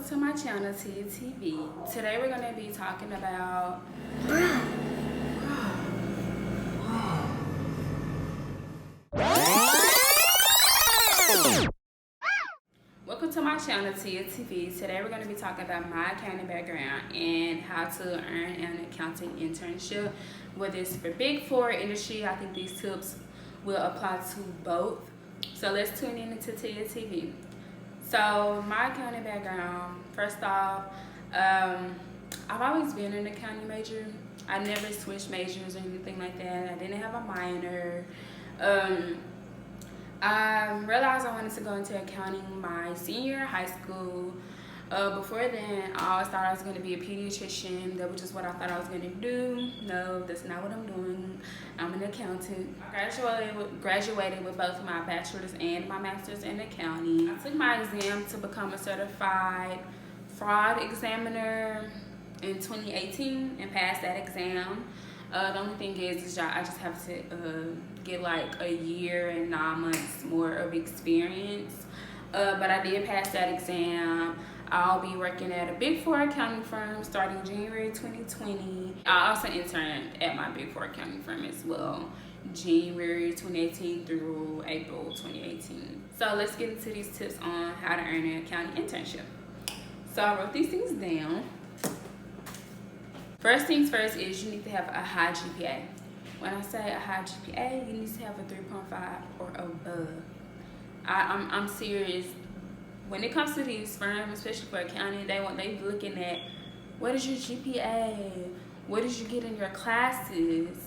to my channel, TiaTV. Today we're going to be talking about Welcome to my channel, TiaTV. Today we're going to be talking about my accounting background and how to earn an accounting internship. Whether it's for Big Four industry, I think these tips will apply to both. So let's tune in into TiaTV. So my accounting background, first off, I've always been an accounting major. I never switched majors or anything like that. I didn't have a minor. I realized I wanted to go into accounting my senior year of high school. Before then, I always thought I was going to be a pediatrician. That was just what I thought I was going to do. No, that's not what I'm doing. I'm an accountant. I graduated with both my bachelor's and my master's in accounting. I took my exam to become a certified fraud examiner in 2018 and passed that exam. The only thing is I just have to get like a year and 9 months more of experience. But I did pass that exam. I'll be working at a Big Four accounting firm starting January 2020. I also interned at my Big Four accounting firm as well, January 2018 through April 2018. So let's get into these tips on how to earn an accounting internship. So I wrote these things down. First things first is you need to have a high GPA. When I say a high GPA, you need to have a 3.5 or above. I'm serious. When it comes to these firms, especially for accounting, they looking at what is your GPA, what did you get in your classes.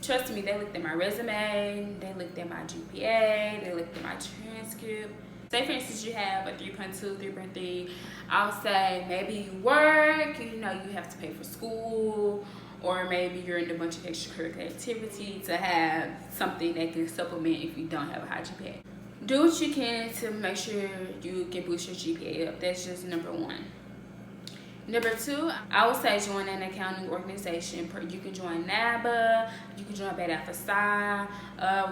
Trust me, they looked at my resume, they looked at my GPA, they looked at my transcript. Say for instance you have a 3.2, 3.3, I'll say maybe you work, you have to pay for school, or maybe you're in a bunch of extracurricular activity to have something that can supplement if you don't have a high GPA. Do what you can to make sure you can boost your GPA up. That's just number one. Number two, I would say join an accounting organization. You can join NABA, you can join Beta Alpha Psi.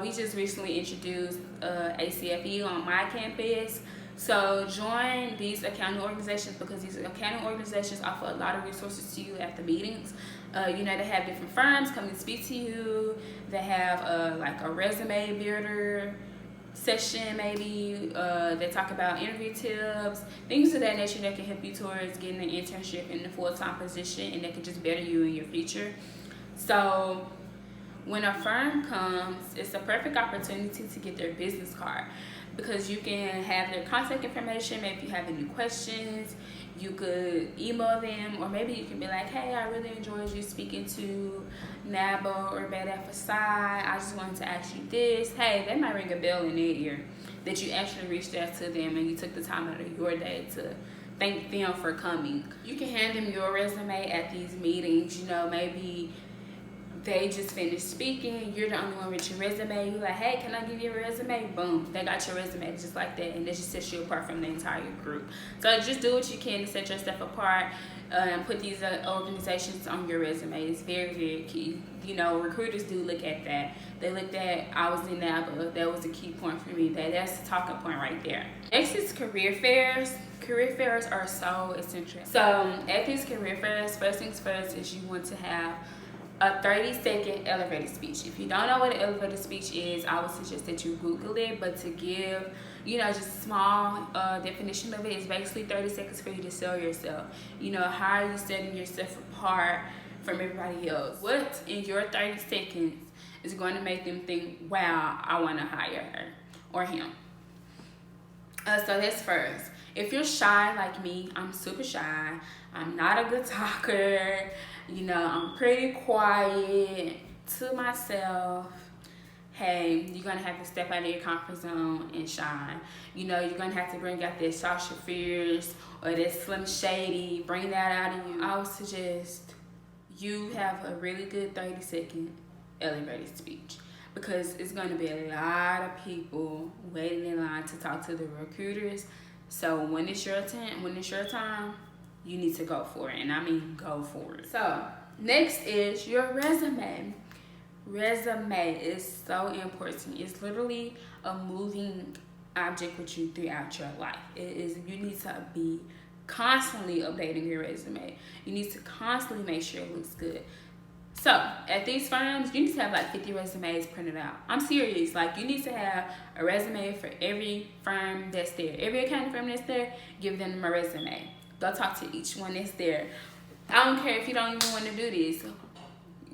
We just recently introduced ACFE on my campus. So join these accounting organizations because these accounting organizations offer a lot of resources to you at the meetings. They have different firms come and speak to you. They have like a resume builder session maybe. They talk about interview tips, things of that nature that can help you towards getting an internship in a full-time position and that can just better you in your future. So when a firm comes, it's a perfect opportunity to get their business card because you can have their contact information. Maybe if you have any questions, you could email them, or maybe you can be like, hey, I really enjoyed you speaking to NABA or Beta Alpha Psi. I just wanted to ask you this. Hey, they might ring a bell in their ear that you actually reached out to them and you took the time out of your day to thank them for coming. You can hand them your resume at these meetings. Maybe they just finished speaking, you're the only one with your resume, you're like, hey, can I give you a resume? Boom, they got your resume just like that, and that just sets you apart from the entire group. So just do what you can to set yourself apart and put these organizations on your resume. It's very, very key. Recruiters do look at that. They looked at, I was in NABA, that was a key point for me. That's the talking point right there. Next is career fairs. Career fairs are so essential. So at these career fairs, first things first is you want to have a 30-second elevator speech. If you don't know what an elevator speech is, I would suggest that you Google it, but to give, just a small definition of it, is basically 30 seconds for you to sell yourself. How are you setting yourself apart from everybody else? What in your 30 seconds is going to make them think, wow, I want to hire her or him? So that's first. If you're shy like me, I'm super shy. I'm not a good talker. I'm pretty quiet to myself. Hey, you're going to have to step out of your comfort zone and shine. You're going to have to bring out that Sasha Fierce or that Slim Shady. Bring that out of you. I would suggest you have a really good 30-second elevator speech because it's going to be a lot of people waiting in line to talk to the recruiters. So when it's your time, you need to go for it, and I mean go for it. So next is your resume. Resume is so important. It's literally a moving object with you throughout your life. You need to be constantly updating your resume. You need to constantly make sure it looks good. So at these firms, you need to have like 50 resumes printed out. I'm serious. Like, you need to have a resume for every firm that's there. Every accounting firm that's there, give them a resume. Go talk to each one that's there. I don't care if you don't even want to do this.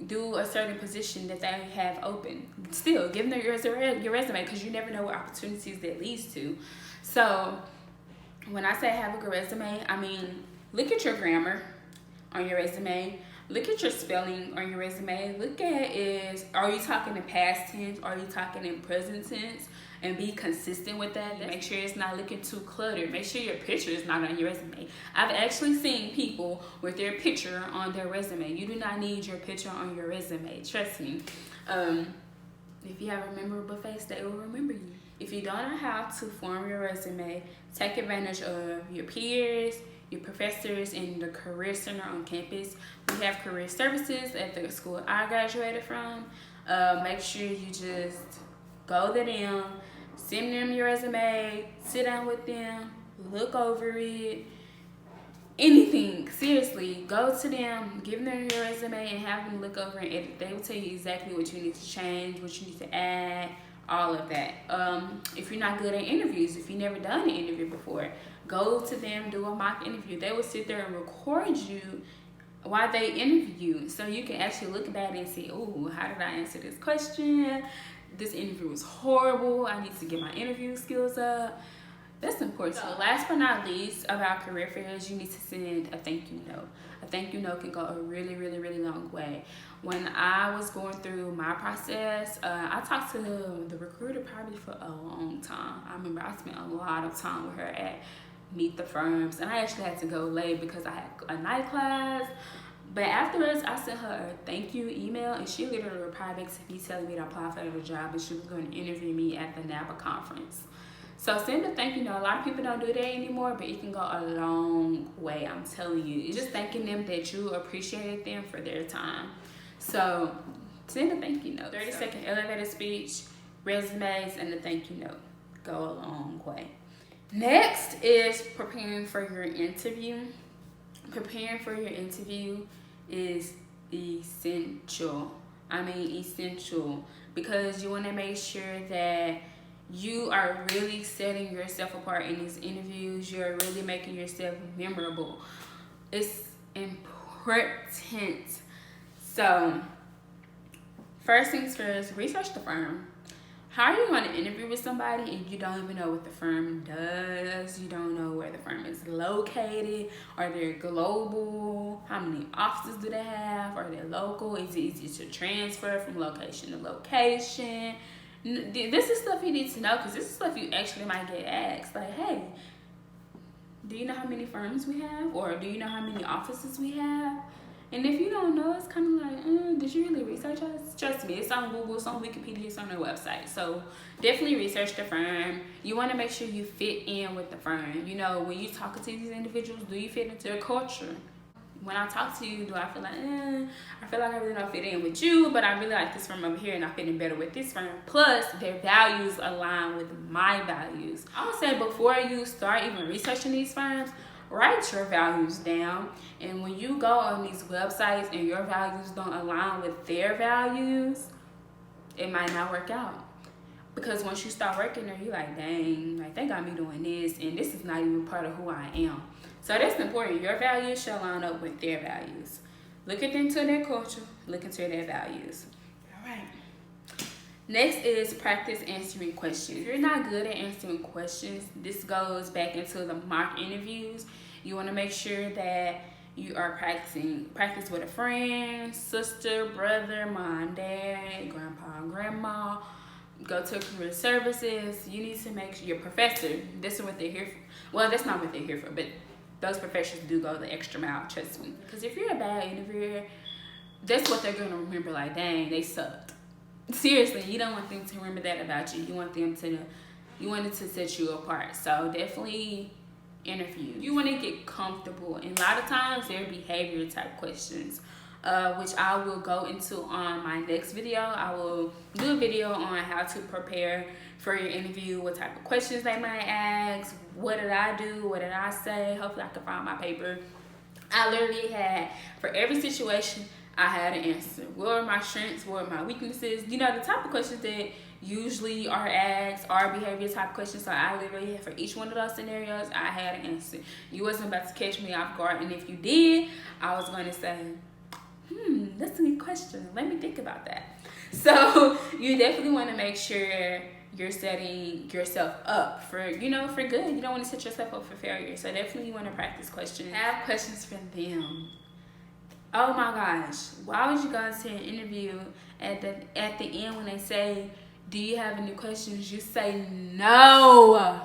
Do a certain position that they have open. Still, give them your resume, because you never know what opportunities that leads to. So when I say have a good resume, I mean, look at your grammar on your resume. Look at your spelling on your resume. Look at are you talking in past tense? Are you talking in present tense? And be consistent with that. Make sure it's not looking too cluttered. Make sure your picture is not on your resume. I've actually seen people with their picture on their resume. You do not need your picture on your resume. Trust me. If you have a memorable face, they will remember you. If you don't know how to form your resume, take advantage of your peers, your professors in the Career Center on campus. We have career services at the school I graduated from. Make sure you just go to them, send them your resume, sit down with them, look over it. Anything, seriously, go to them, give them your resume, and have them look over and edit. They will tell you exactly what you need to change, what you need to add, all of that. If you're not good at interviews, if you've never done an interview before, go to them, do a mock interview. They will sit there and record you while they interview you, so you can actually look back and see, oh, how did I answer this question? This interview was horrible. I need to get my interview skills up. That's important. So last but not least, about career fairs, you need to send a thank you note. A thank you note can go a really, really, really long way. When I was going through my process, I talked to the recruiter probably for a long time. I remember I spent a lot of time with her at Meet the Firms, and I actually had to go late because I had a night class. But afterwards, I sent her a thank you email, and she literally replied back to me telling me to apply for the job, and she was going to interview me at the NABA conference. So send a thank you note. A lot of people don't do that anymore, but it can go a long way, I'm telling you. It's just thanking them that you appreciated them for their time. So send a thank you note. 30-second elevator speech, resumes, and the thank you note go a long way. Next is preparing for your interview. Preparing for your interview is essential. I mean essential, because you want to make sure that you are really setting yourself apart in these interviews. You're really making yourself memorable. It's important. So first things first, research the firm. How are you going to interview with somebody and you don't even know what the firm does? You don't know where the firm is located. Are they global? How many offices do they have? Are they local? Is it easy to transfer from location to location? This is stuff you need to know, because this is stuff you actually might get asked. Like, hey, do you know how many firms we have? Or do you know how many offices we have? And if you don't know, it's kind of like, did you really research us? Trust me, it's on Google, it's on Wikipedia, it's on their website. So definitely research the firm. You want to make sure you fit in with the firm. You know, when you talk to these individuals, do you fit into their culture? When I talk to you, do I feel like, I feel like I really don't fit in with you, but I really like this firm over here and I fit in better with this firm. Plus, their values align with my values. I would say before you start even researching these firms, write your values down. And when you go on these websites and your values don't align with their values, it might not work out. Because once you start working there, you're like, dang, like they got me doing this, and this is not even part of who I am. So that's important. Your values shall line up with their values. Look into their culture, look into their values. All right. Next is practice answering questions. If you're not good at answering questions, this goes back into the mock interviews. You want to make sure that you are practice with a friend, sister, brother, mom, dad, grandpa, grandma. Go to career services. You need to make sure your professor, this is what they're here for. Well, that's not what they're here for, but those professors do go the extra mile, trust me. Because if you're a bad interviewer, that's what they're going to remember, like, dang, they sucked. Seriously, you don't want them to remember that about you. You want it to set you apart. So definitely interview. You want to get comfortable. And a lot of times, they're behavior type questions. which I will go into on my next video. I will do a video on how to prepare for your interview, what type of questions they might ask, what did I do, what did I say. Hopefully I can find my paper. I literally had, for every situation, I had an answer. What were my strengths? What were my weaknesses? You know, the type of questions that usually are asked, are behavior type questions. So I literally had, for each one of those scenarios, I had an answer. You wasn't about to catch me off guard. And if you did, I was going to say, that's a good question. Let me think about that. So you definitely want to make sure you're setting yourself up for, you know, for good. You don't want to set yourself up for failure. So definitely you want to practice questions. Have questions for them. Oh my gosh, why would you go to an interview at the end when they say, do you have any questions? You say no.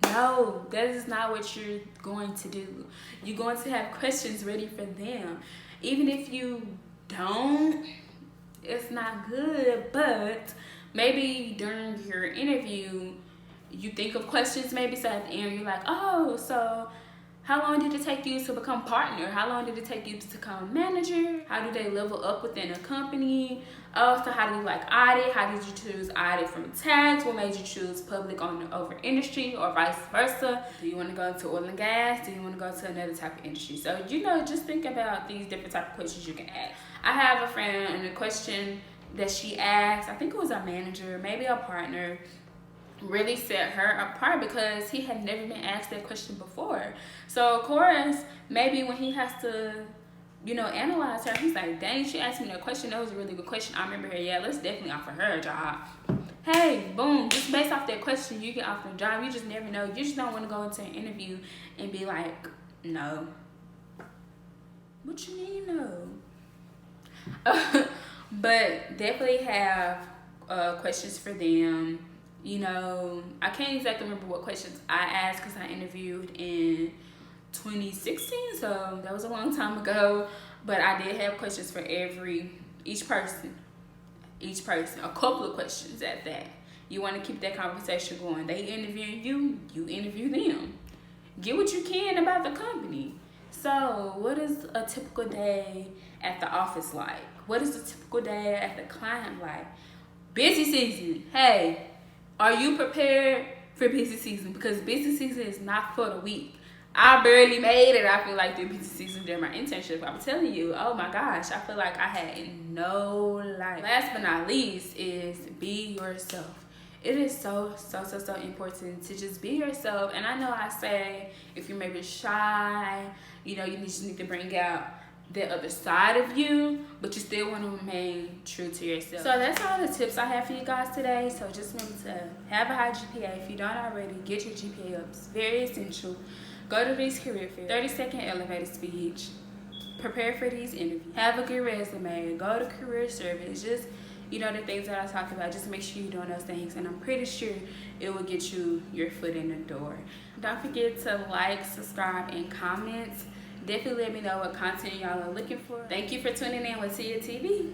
No, that is not what you're going to do. You're going to have questions ready for them. Even if you don't, it's not good, but maybe during your interview, you think of questions maybe, so at the end you're like, oh, so how long did it take you to become partner? How long did it take you to become manager? How do they level up within a company? Oh, so how do you like audit? How did you choose audit from tax? What made you choose public over industry or vice versa? Do you want to go to oil and gas? Do you want to go to another type of industry? So, you know, just think about these different type of questions you can ask. I have a friend, and the question that she asked, I think it was a manager, maybe a partner, really set her apart because he had never been asked that question before. So of course, maybe when he has to, you know, analyze her, he's like, dang, she asked me that question. That was a really good question. I remember her, yeah, let's definitely offer her a job. Hey, boom, just based off that question, you can offer a job. You just never know. You just don't want to go into an interview and be like, no. What you mean, no? But definitely have questions for them. You know, I can't exactly remember what questions I asked because I interviewed in 2016, so that was a long time ago. But I did have questions for each person, a couple of questions at that. You want to keep that conversation going. They interviewing you, you interview them. Get what you can about the company. So, what is a typical day at the office like? What is a typical day at the client like? Busy season. Hey, are you prepared for busy season? Because busy season is not for the weak. I barely made it. I feel like the busy season during my internship. I'm telling you, oh my gosh, I feel like I had no life. Last but not least is be yourself. It is so important to just be yourself. And I know I say if you're maybe shy, you know, you just need to bring out the other side of you, but you still want to remain true to yourself. So that's all the tips I have for you guys today. So just remember to have a high GPA. If you don't already, get your GPA up. It's very essential. Go to these career fairs, 30-second elevator speech. Prepare for these interviews. Have a good resume. Go to career service. Just, you know, the things that I talked about. Just make sure you're doing those things, and I'm pretty sure it will get you your foot in the door. Don't forget to like, subscribe, and comment. Definitely let me know what content y'all are looking for. Thank you for tuning in with TiaTV.